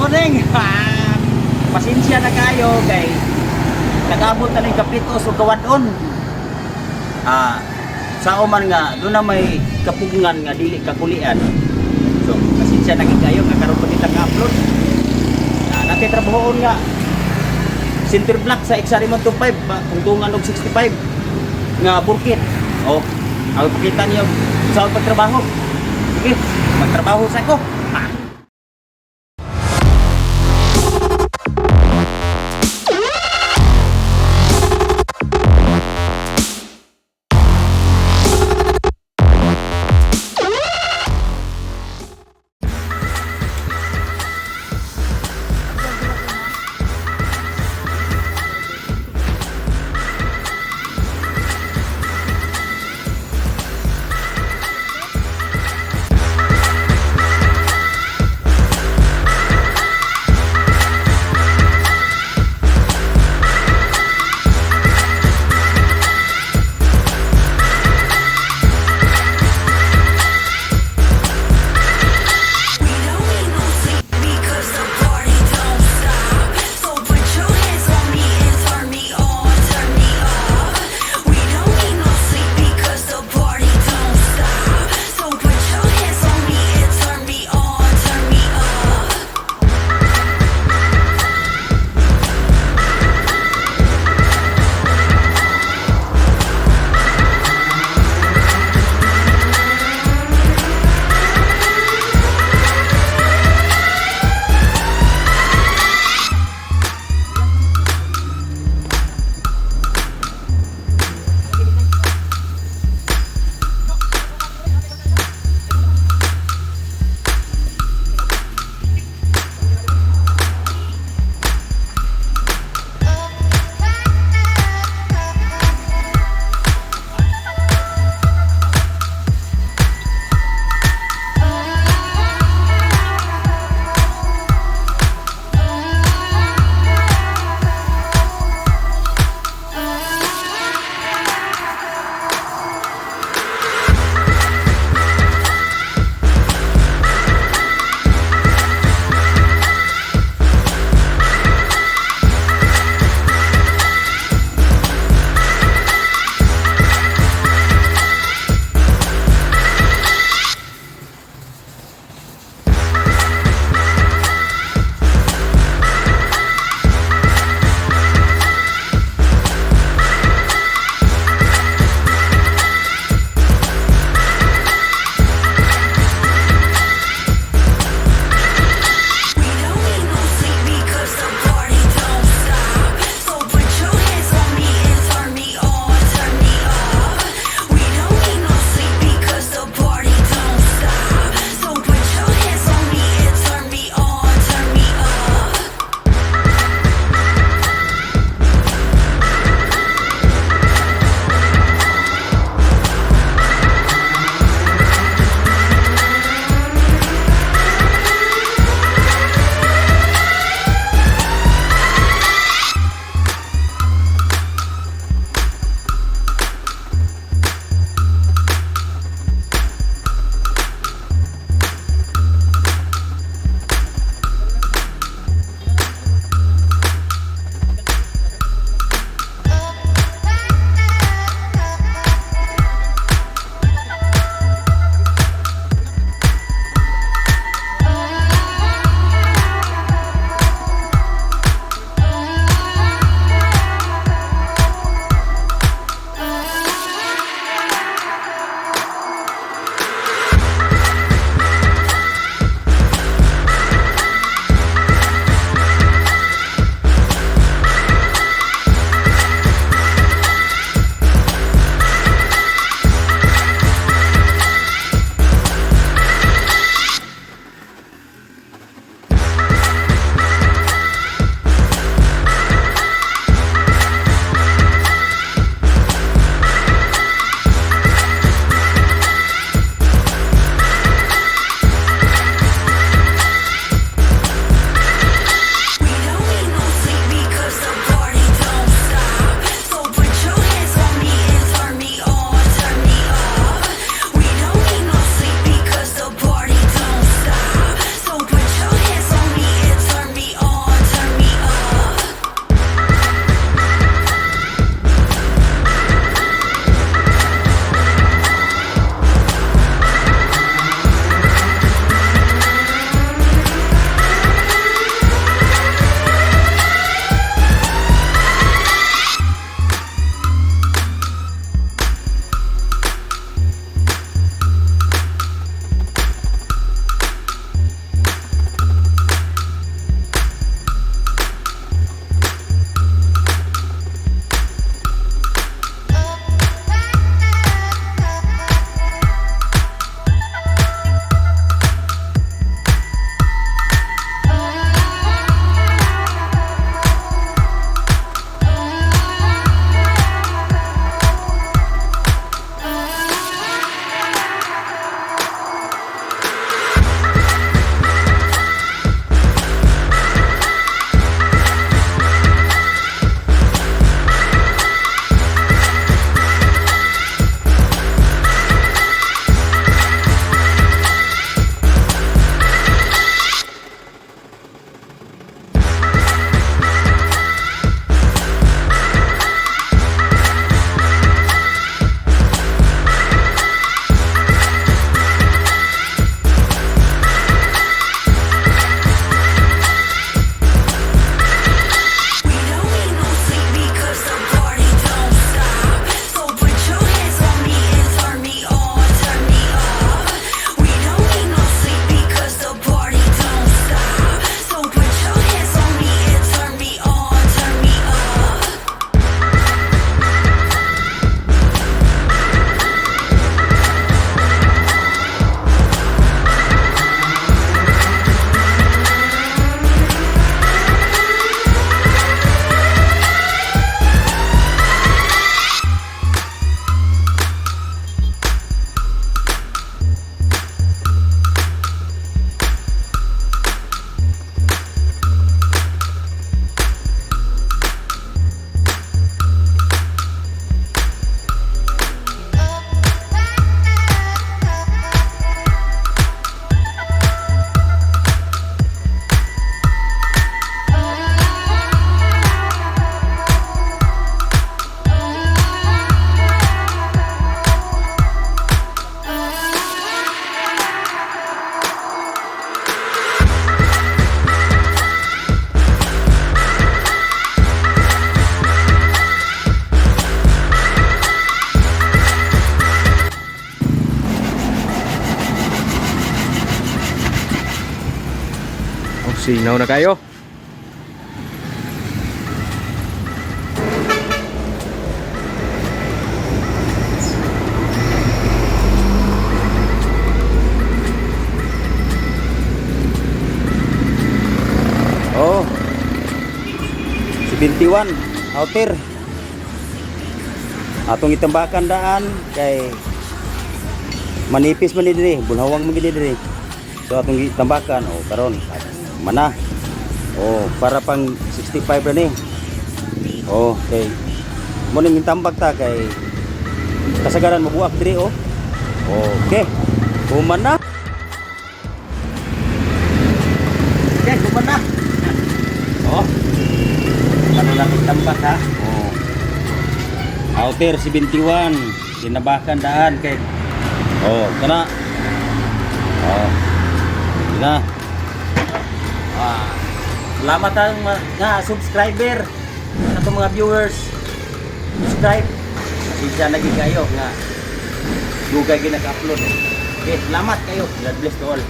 morning. Pasensya na kayo kay nag-abot na ng kapito so kawadon. Sa oman nga doon na may kapugngan nga dili kakulian. So pasensya na kayo nga karon pa kita ka-upload. Natin trabahoon nga center block sa XRM 25 tungtungan og 65 nga burkit. Oh, ako pakita niyo sa pagtrabaho. Sige, magtrabaho sa ko. Sinaw na kayo. Oh. 71 outer. Atong itambakan daan kay manipis man ni diri, bulhawang man diri. So atong itambakan oh karon mana. Oh, para pang 65 ra ni. Oh, okay. Mo ning itambag ta kay kasagaran mabuak diri oh. Okay. Human na. Okay, human na. Oh. Ano lang itambak ha? Oh. Outer 71, tinabakan daan kay. Oh, kana. Oh. Na. Ah. Salamat ang nga subscriber sa mga viewers. Subscribe. Pasensya na gid kayo nga dugay ginag-upload. Okay, salamat kayo. God bless to all.